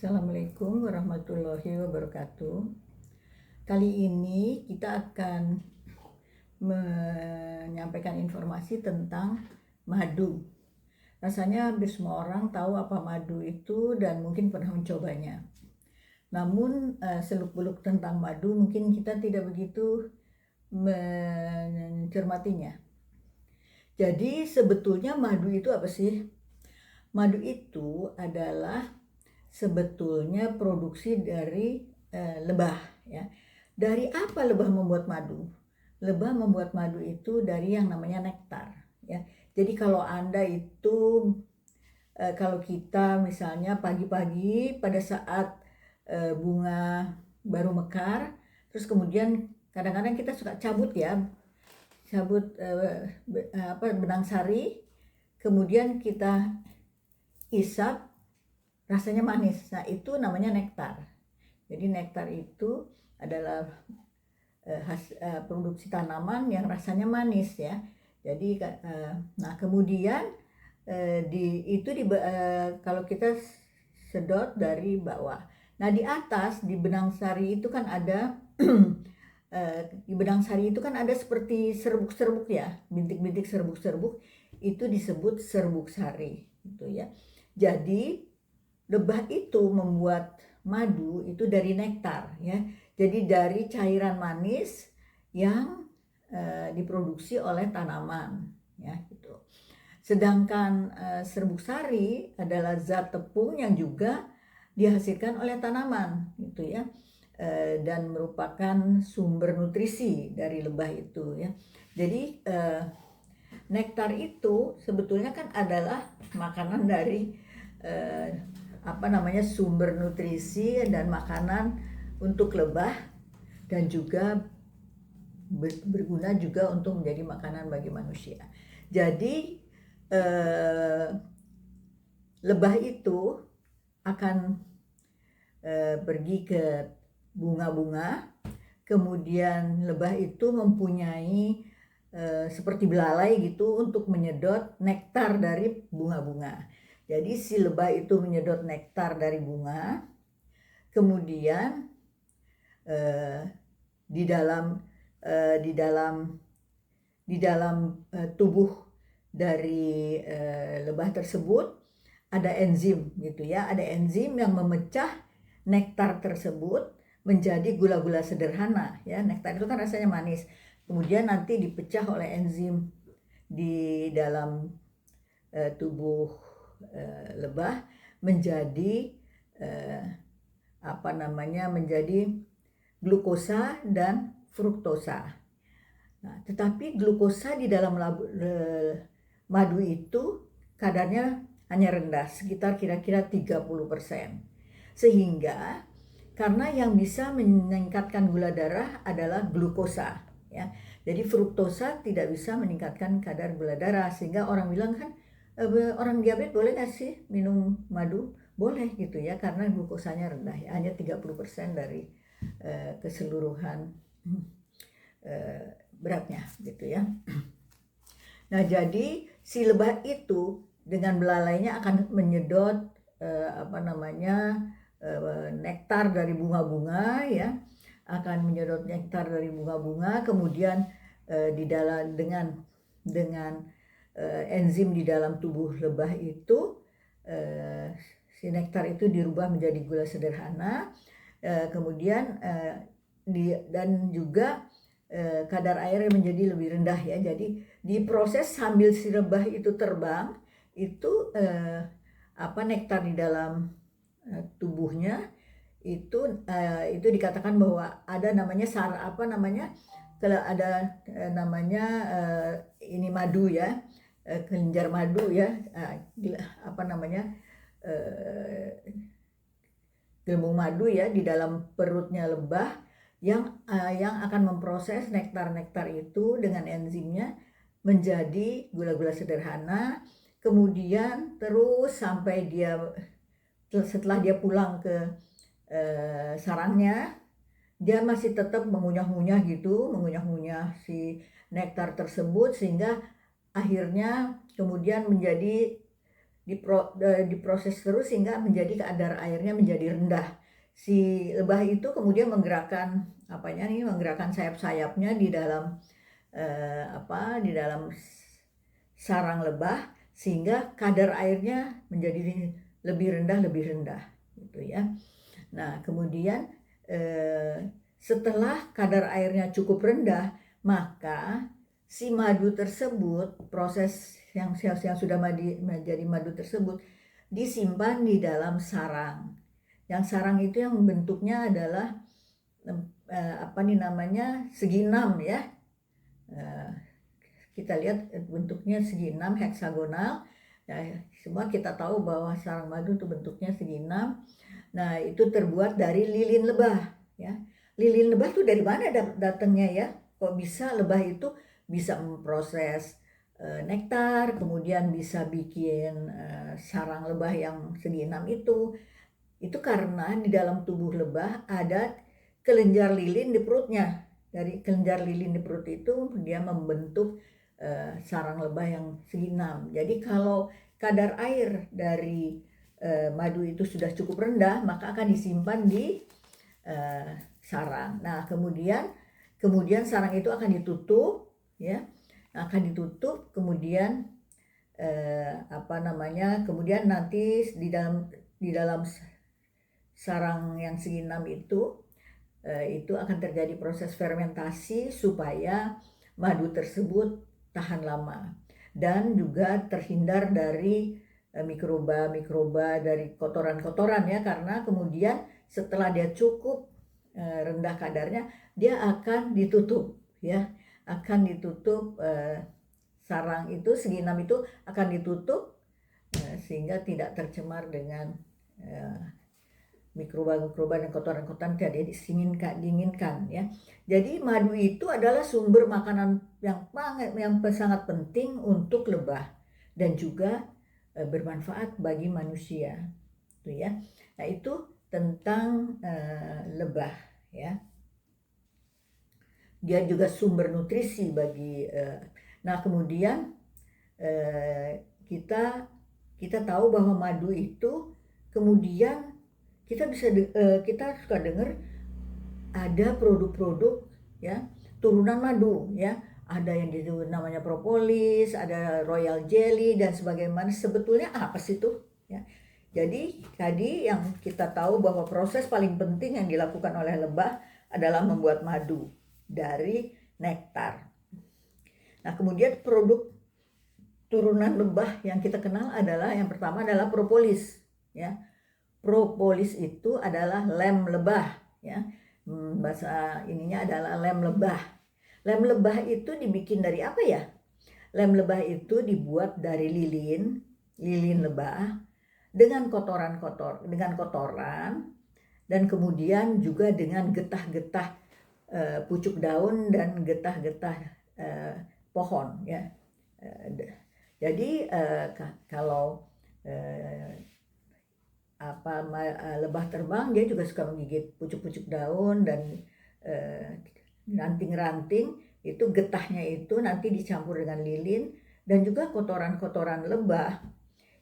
Assalamualaikum warahmatullahi wabarakatuh. Kali ini kita akan menyampaikan informasi tentang madu. Rasanya hampir semua orang tahu apa madu itu dan mungkin pernah mencobanya. Namun seluk-beluk tentang madu mungkin kita tidak begitu mencermatinya. Jadi sebetulnya madu itu apa sih? Madu itu adalah sebetulnya produksi dari lebah ya. Dari apa lebah membuat madu? Lebah membuat madu itu dari yang namanya nektar ya. Jadi kalau Anda itu kalau kita misalnya pagi-pagi pada saat bunga baru mekar, terus kemudian kadang-kadang kita suka cabut benang sari, kemudian kita isap, rasanya manis. Nah, itu namanya nektar. Jadi nektar itu adalah produksi tanaman yang rasanya manis ya. Jadi nah kemudian kalau kita sedot dari bawah. Nah, di atas di benang sari itu kan ada di benang sari itu kan ada seperti serbuk-serbuk ya, bintik-bintik serbuk-serbuk, itu disebut serbuk sari gitu ya. Jadi lebah itu membuat madu itu dari nektar ya. Jadi dari cairan manis yang diproduksi oleh tanaman ya gitu. Sedangkan serbuk sari adalah zat tepung yang juga dihasilkan oleh tanaman gitu ya. Dan merupakan sumber nutrisi dari lebah itu ya. Jadi nektar itu sebetulnya kan adalah makanan dari sumber nutrisi dan makanan untuk lebah, dan juga berguna juga untuk menjadi makanan bagi manusia. Jadi lebah itu akan pergi ke bunga-bunga, kemudian lebah itu mempunyai seperti belalai gitu untuk menyedot nektar dari bunga-bunga. Jadi si lebah itu menyedot nektar dari bunga, kemudian di dalam tubuh dari lebah tersebut ada enzim gitu ya, ada enzim yang memecah nektar tersebut menjadi gula-gula sederhana ya. Nektar itu kan rasanya manis, kemudian nanti dipecah oleh enzim di dalam tubuh lebah menjadi menjadi glukosa dan fruktosa. Nah, tetapi glukosa di dalam madu itu kadarnya hanya rendah, sekitar kira-kira 30%. Sehingga karena yang bisa meningkatkan gula darah adalah glukosa ya. Jadi fruktosa tidak bisa meningkatkan kadar gula darah, sehingga orang bilang kan orang diabetes boleh nggak sih minum madu? Boleh gitu ya, karena glukosanya rendah ya, hanya 30% dari keseluruhan beratnya gitu ya. Nah, jadi si lebah itu dengan belalainya akan menyedot nektar dari bunga-bunga ya, akan menyedot nektar dari bunga-bunga, kemudian dengan enzim di dalam tubuh lebah itu si nektar itu dirubah menjadi gula sederhana, kemudian dan juga kadar airnya menjadi lebih rendah ya. Jadi diproses sambil si lebah itu terbang, itu nektar di dalam tubuhnya itu dikatakan bahwa ada namanya kalau ada ini madu ya, kelenjar madu ya, gelembung madu ya di dalam perutnya lebah yang akan memproses nektar-nektar itu dengan enzimnya menjadi gula-gula sederhana, kemudian terus sampai setelah dia pulang ke sarangnya, dia masih tetap mengunyah-ngunyah si nektar tersebut, sehingga akhirnya kemudian menjadi diproses terus sehingga menjadi kadar airnya menjadi rendah. Si lebah itu kemudian menggerakkan menggerakkan sayap-sayapnya di dalam di dalam sarang lebah sehingga kadar airnya menjadi lebih rendah gitu ya. Nah, kemudian setelah kadar airnya cukup rendah, maka si madu tersebut, proses yang sudah menjadi madu tersebut disimpan di dalam sarang. Yang sarang itu yang bentuknya adalah segi 6 ya. Kita lihat bentuknya segi 6 heksagonal. Ya, semua kita tahu bahwa sarang madu itu bentuknya segi 6. Nah, itu terbuat dari lilin lebah ya. Lilin lebah itu dari mana datangnya ya? Kok bisa lebah itu bisa memproses nektar, kemudian bisa bikin sarang lebah yang segi 6 itu. Itu karena di dalam tubuh lebah ada kelenjar lilin di perutnya. Dari kelenjar lilin di perut itu dia membentuk sarang lebah yang segi 6. Jadi kalau kadar air dari madu itu sudah cukup rendah, maka akan disimpan di sarang. Nah, kemudian sarang itu akan ditutup ya. Kemudian kemudian nanti di dalam sarang yang segi 6 itu akan terjadi proses fermentasi supaya madu tersebut tahan lama dan juga terhindar dari mikroba dari kotoran-kotoran ya, karena kemudian setelah dia cukup rendah kadarnya dia akan ditutup ya, sarang itu segi 6 itu akan ditutup sehingga tidak tercemar dengan mikroba dan kotoran-kotoran tidak diinginkan ya. Jadi madu itu adalah sumber makanan yang sangat penting untuk lebah dan juga bermanfaat bagi manusia. Itu ya. Nah, itu tentang lebah ya. Dia juga sumber nutrisi bagi nah, kemudian kita tahu bahwa madu itu kemudian kita suka dengar ada produk-produk ya turunan madu ya, ada yang disebut namanya propolis, ada royal jelly dan sebagainya. Sebetulnya apa sih itu ya? Jadi tadi yang kita tahu bahwa proses paling penting yang dilakukan oleh lebah adalah membuat madu dari nektar. Nah, kemudian produk turunan lebah yang kita kenal adalah yang pertama adalah propolis ya. Propolis itu adalah lem lebah ya. Bahasa ininya adalah lem lebah. Lem lebah itu dibikin dari apa ya? Lem lebah itu dibuat dari lilin lebah dengan kotoran dan kemudian juga dengan getah-getah pucuk daun dan getah-getah pohon ya. Jadi kalau lebah terbang dia juga suka menggigit pucuk-pucuk daun dan ranting-ranting, itu getahnya itu nanti dicampur dengan lilin dan juga kotoran-kotoran lebah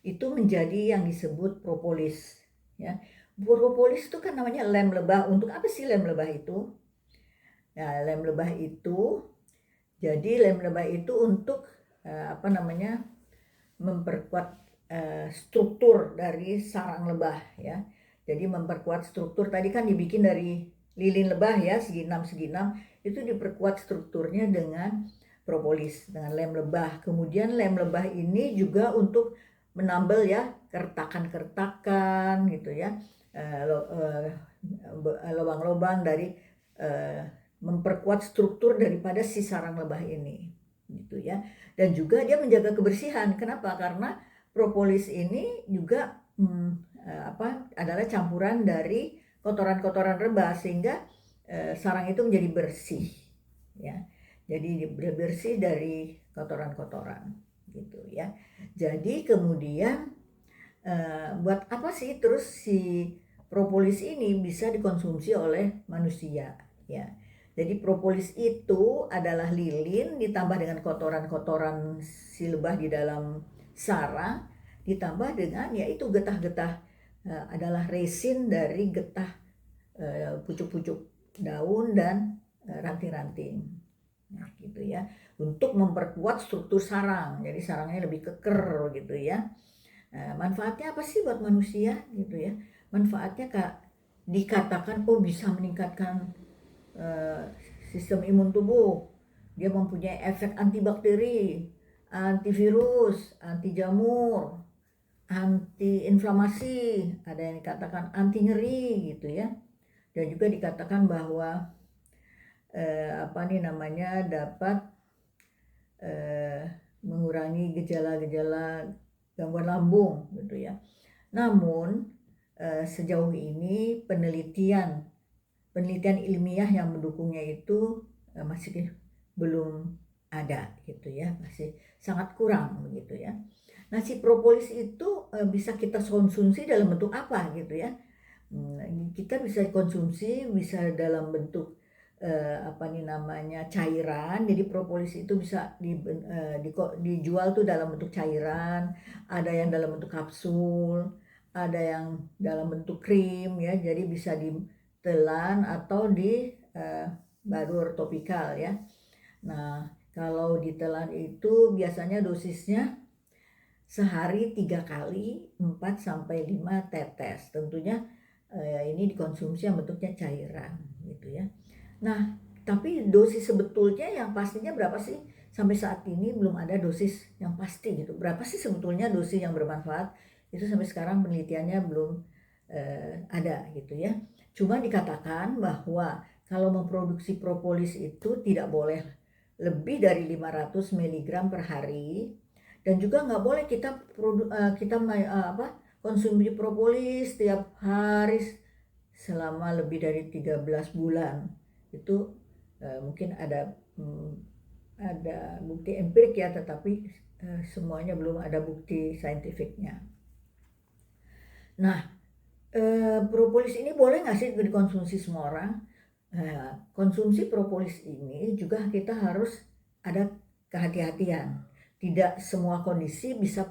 itu menjadi yang disebut propolis ya. Propolis itu kan namanya lem lebah. Untuk apa sih lem lebah itu? Nah, lem lebah itu untuk memperkuat struktur dari sarang lebah ya. Jadi memperkuat struktur, tadi kan dibikin dari lilin lebah ya, segi 6 itu diperkuat strukturnya dengan propolis, dengan lem lebah. Kemudian lem lebah ini juga untuk menambal ya kertakan gitu ya, lubang-lubang dari memperkuat struktur daripada si sarang lebah ini gitu ya. Dan juga dia menjaga kebersihan. Kenapa? Karena propolis ini juga adalah campuran dari kotoran-kotoran lebah sehingga sarang itu menjadi bersih ya. Jadi bersih dari kotoran-kotoran gitu ya. Jadi kemudian buat apa sih terus si propolis ini bisa dikonsumsi oleh manusia ya. Jadi propolis itu adalah lilin ditambah dengan kotoran-kotoran si lebah di dalam sarang, ditambah dengan yaitu getah-getah adalah resin dari getah pucuk-pucuk daun dan ranting-ranting. Nah, gitu ya. Untuk memperkuat struktur sarang. Jadi sarangnya lebih keker gitu ya. Manfaatnya apa sih buat manusia gitu ya? Manfaatnya dikatakan bisa meningkatkan sistem imun tubuh. Dia mempunyai efek antibakteri, antivirus, anti jamur, anti inflamasi, ada yang dikatakan anti nyeri gitu ya. Dan juga dikatakan bahwa dapat mengurangi gejala-gejala gangguan lambung gitu ya. Namun sejauh ini penelitian ilmiah yang mendukungnya itu masih belum ada gitu ya, masih sangat kurang begitu ya. Nah, si propolis itu bisa kita konsumsi dalam bentuk apa gitu ya? Kita bisa konsumsi bisa dalam bentuk cairan. Jadi propolis itu bisa dijual tuh dalam bentuk cairan, ada yang dalam bentuk kapsul, ada yang dalam bentuk krim ya. Jadi bisa ditelan atau badur topikal ya. Nah, kalau ditelan itu biasanya dosisnya sehari 3 kali 4-5 tetes. Tentunya ini dikonsumsi yang bentuknya cairan gitu ya. Nah, tapi dosis sebetulnya yang pastinya berapa sih? Sampai saat ini belum ada dosis yang pasti gitu. Berapa sih sebetulnya dosis yang bermanfaat? Itu sampai sekarang penelitiannya belum ada gitu ya. Cuma dikatakan bahwa kalau memproduksi propolis itu tidak boleh lebih dari 500 mg per hari, dan juga nggak boleh kita konsumsi propolis setiap hari selama lebih dari 13 bulan. Itu mungkin ada bukti empirik ya, tetapi semuanya belum ada bukti saintifiknya. Nah, propolis ini boleh nggak sih dikonsumsi semua orang? Konsumsi propolis ini juga kita harus ada kehati-hatian. Tidak semua kondisi bisa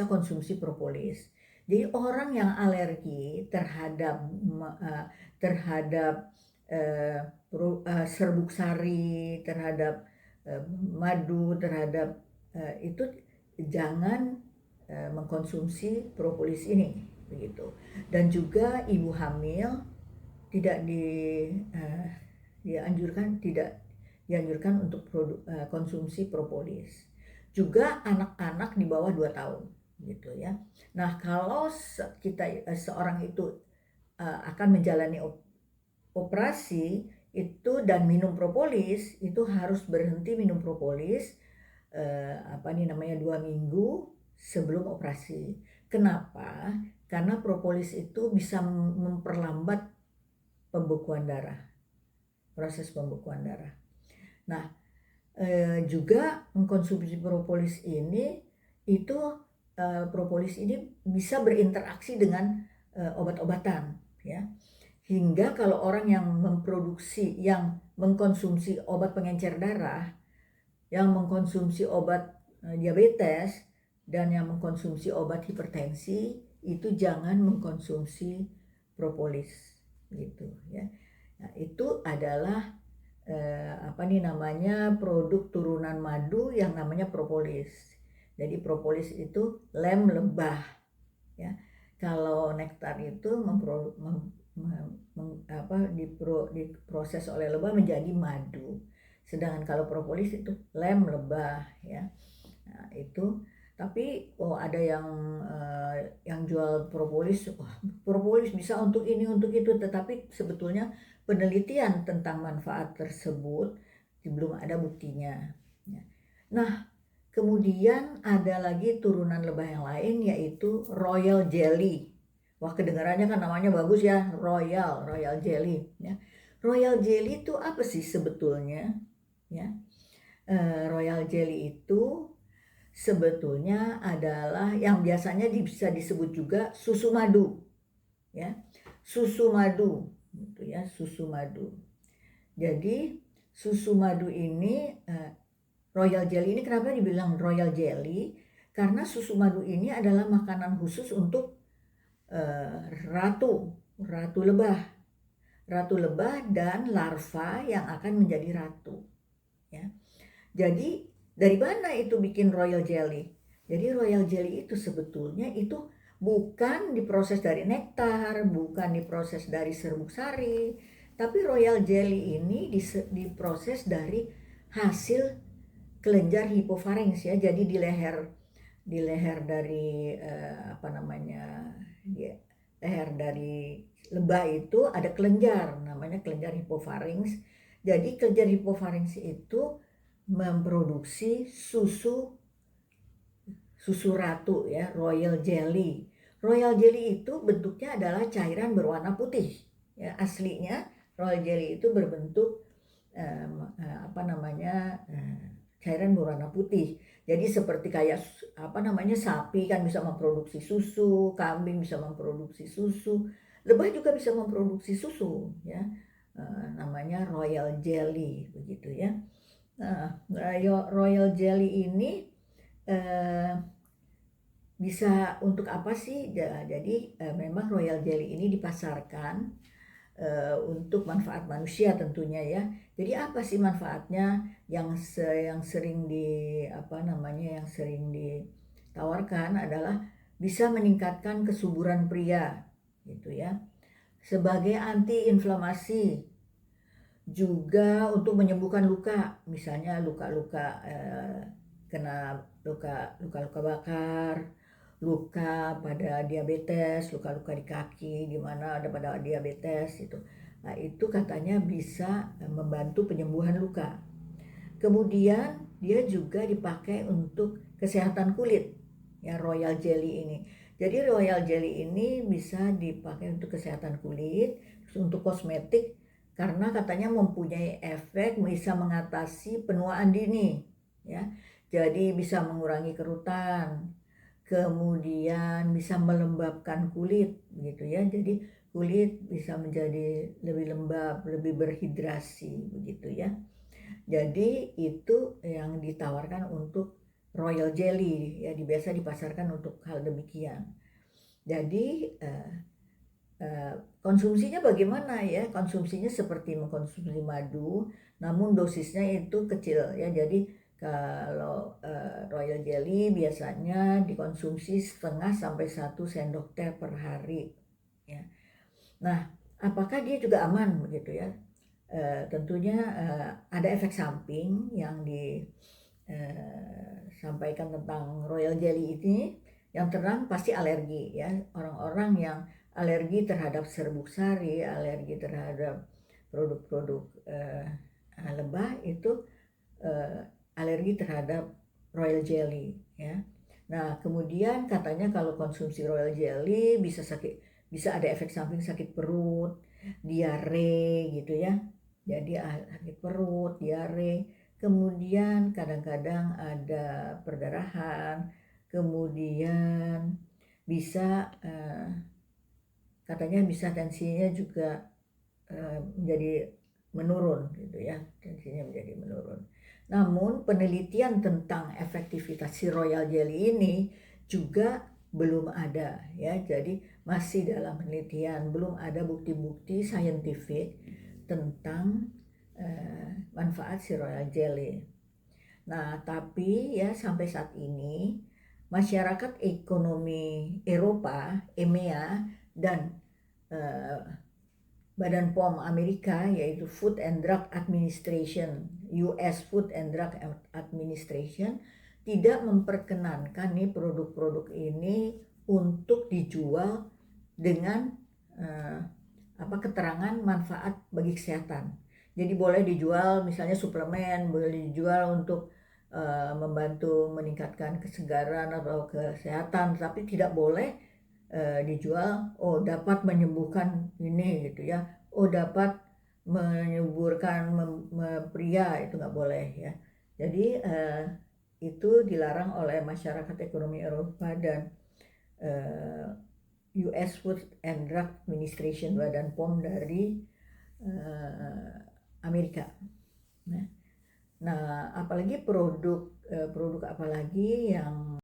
konsumsi propolis. Jadi orang yang alergi terhadap serbuk sari, terhadap madu, terhadap itu jangan mengkonsumsi propolis ini begitu. Dan juga ibu hamil tidak dianjurkan untuk konsumsi propolis. Juga anak-anak di bawah 2 tahun gitu ya. Nah, kalau seorang itu akan menjalani operasi itu dan minum propolis, itu harus berhenti minum propolis 2 minggu sebelum operasi. Kenapa? Karena propolis itu bisa memperlambat proses pembekuan darah. Nah, juga mengkonsumsi propolis ini bisa berinteraksi dengan obat-obatan ya. Hingga kalau orang yang mengkonsumsi obat pengencer darah, yang mengkonsumsi obat diabetes, dan yang mengkonsumsi obat hipertensi, itu jangan mengkonsumsi propolis gitu ya. Nah, itu adalah produk turunan madu yang namanya propolis. Jadi propolis itu lem lebah ya. Kalau nektar itu diproses oleh lebah menjadi madu. Sedangkan kalau propolis itu lem lebah ya. Nah, itu tapi ada yang jual propolis, propolis bisa untuk ini untuk itu, tetapi sebetulnya penelitian tentang manfaat tersebut belum ada buktinya. Nah, kemudian ada lagi turunan lebah yang lain, yaitu royal jelly. Wah, kedengarannya kan namanya bagus ya, royal jelly ya. Royal jelly itu apa sih sebetulnya ya? Royal jelly itu sebetulnya adalah yang biasanya bisa disebut juga susu madu ya, susu madu gitu ya, susu madu. Jadi susu madu ini royal jelly ini kenapa dibilang royal jelly? karena susu madu ini adalah makanan khusus untuk ratu lebah dan larva yang akan menjadi ratu, ya. Jadi dari mana itu bikin royal jelly? Jadi royal jelly itu sebetulnya itu bukan diproses dari nektar, bukan diproses dari serbuk sari, tapi royal jelly ini diproses dari hasil kelenjar hipofarengs, ya. Jadi di leher dari leher dari lebah itu ada kelenjar, namanya kelenjar hipofarengs. Jadi kelenjar hipofarengs itu memproduksi susu ratu, ya, royal jelly. Royal jelly itu bentuknya adalah cairan berwarna putih, ya. Aslinya royal jelly itu berbentuk cairan berwarna putih. Jadi seperti kayak sapi kan bisa memproduksi susu, kambing bisa memproduksi susu, lebah juga bisa memproduksi susu, ya. Namanya royal jelly, begitu, ya. Nah, royal jelly ini bisa untuk apa sih? Jadi memang royal jelly ini dipasarkan untuk manfaat manusia tentunya, ya. Jadi apa sih manfaatnya yang sering yang sering ditawarkan adalah bisa meningkatkan kesuburan pria, gitu, ya. Sebagai anti-inflamasi, juga untuk menyembuhkan luka, misalnya luka-luka kena luka bakar, luka pada diabetes, luka-luka di kaki di mana ada pada diabetes itu. Nah, itu katanya bisa membantu penyembuhan luka. Kemudian dia juga dipakai untuk kesehatan kulit, ya, royal jelly ini. Jadi royal jelly ini bisa dipakai untuk kesehatan kulit, untuk kosmetik, karena katanya mempunyai efek bisa mengatasi penuaan dini, ya. Jadi bisa mengurangi kerutan, kemudian bisa melembabkan kulit, gitu, ya. Jadi kulit bisa menjadi lebih lembab, lebih berhidrasi, begitu, ya. Jadi itu yang ditawarkan untuk royal jelly, ya, biasa dipasarkan untuk hal demikian. Jadi konsumsinya bagaimana, ya? Konsumsinya seperti mengkonsumsi madu, namun dosisnya itu kecil, ya. Jadi kalau royal jelly biasanya dikonsumsi setengah sampai 1 sendok teh per hari, ya. Nah, apakah dia juga aman, begitu, ya? Tentunya ada efek samping yang disampaikan tentang royal jelly ini. Yang terang pasti alergi, ya. Orang-orang yang alergi terhadap serbuk sari, alergi terhadap produk-produk lebah itu alergi terhadap royal jelly, ya. Nah, kemudian katanya kalau konsumsi royal jelly bisa ada efek samping sakit perut, diare, gitu, ya. Jadi sakit perut, diare, kemudian kadang-kadang ada perdarahan, kemudian bisa katanya bisa tensinya juga menjadi menurun, gitu, ya. Tensinya menjadi menurun. Namun penelitian tentang efektivitas si royal jelly ini juga belum ada, ya. Jadi masih dalam penelitian, belum ada bukti-bukti saintifik tentang manfaat si royal jelly. Nah, tapi, ya, sampai saat ini masyarakat ekonomi Eropa, EMEA, dan Badan POM Amerika, yaitu Food and Drug Administration, US Food and Drug Administration, tidak memperkenankan nih produk-produk ini untuk dijual dengan keterangan manfaat bagi kesehatan. Jadi boleh dijual misalnya suplemen, boleh dijual untuk membantu meningkatkan kesegaran atau kesehatan, tapi tidak boleh dijual, oh dapat menyembuhkan ini, gitu, ya. Oh dapat menyuburkan pria, itu nggak boleh, ya. Jadi itu dilarang oleh masyarakat ekonomi Eropa dan US Food and Drug Administration, Badan POM dari Amerika. Nah, apalagi produk apalagi yang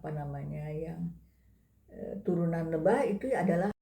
apa namanya yang turunan lebah itu adalah